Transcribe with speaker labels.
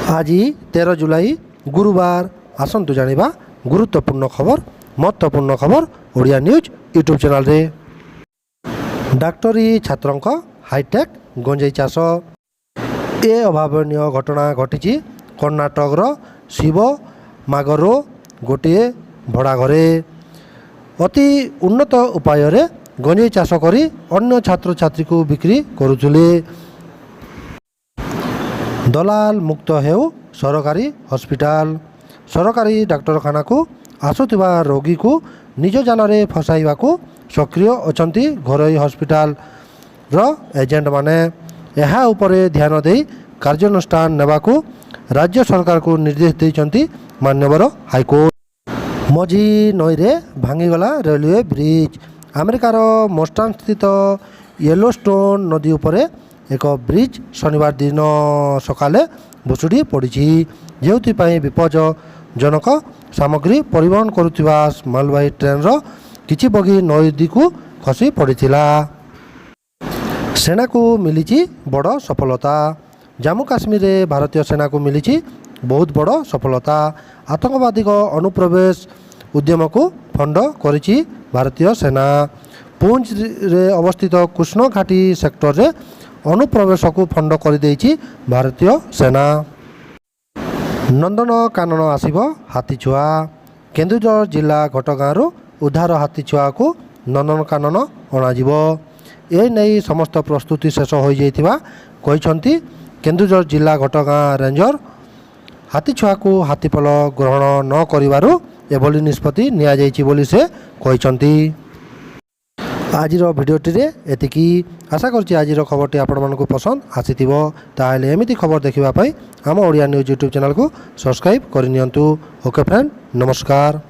Speaker 1: आज 13 जुलाई गुरुवार आसतु जानिबा गुरुत्वपूर्ण खबर महत्वपूर्ण खबर ओडिया न्यूज यूट्यूब चैनल रे। डाक्टरी छात्रंक हाईटेक गंजेई चाष ए अभावनीय घटना घटी कर्णाटक शिव मागरो गोटे भड़ा घरे अति उन्नत उपाय गंजेई चाष करी अन्य छात्र छात्री को बिक्री करुले। दलाल मुक्त हेउ सरकारी हॉस्पिटल सरकारी डाक्तरखाना को आसुवा रोगी को निज जाल में फसाइबा को सक्रिय अछंती घरोई हॉस्पिटल रो एजेंट माने। यह उपरे ध्यान दे कार्यानुष्ठान नेबाकू राज्य सरकार को निर्देश देइछंती माननीय हाईकोर्ट। मझी नई रे भांगीगला रेलवे ब्रिज अमेरिकार मोस्टान स्थित येलोस्टोन नदी उपरे एक ब्रिज शनिवार दिन सकाले भुशुड़ी पड़ी जो विपज्जनक सामग्री परिवहन करुवा मालवाही ट्रेन किछि बगी नदी को खसी पड़ा। सेना को मिली बड़ सफलता जम्मू काश्मीर भारतीय सेना को मिली बहुत बड़ सफलता। आतंकवादी अनुप्रवेश उद्यम को फंड करिछि भारतीय सेना। पुंछ रे अवस्थित कृष्ण घाटी सेक्टर रे अनुप्रवेश को फंड कर भारतीय सेना। नंदन कानन आसिब हाथी छुआ केन्दुझर जिला घटगाँव उद्धार हाथी छुआ को नंदन कानन अणाजिबो। ए नहीं समस्त प्रस्तुति शेष हो जाइथिबा कहिसंती केन्दुझर जिला घटगाँ रेंजर। हाथी छुआ को हाथीपल ग्रहण न करिवारु एभली निष्पत्ति निया जाइछि बोली से कहिसंती। आज भिडियोटी एतिकी आशा करछि आज खबरटी आपण मानकु पसंद आसीथिबो। ताहेले एमिति खबर देखिबा पई आम ओडिया न्यूज यूट्यूब चैनल को सब्सक्राइब करनियंतु। ओके फ्रेंड, नमस्कार।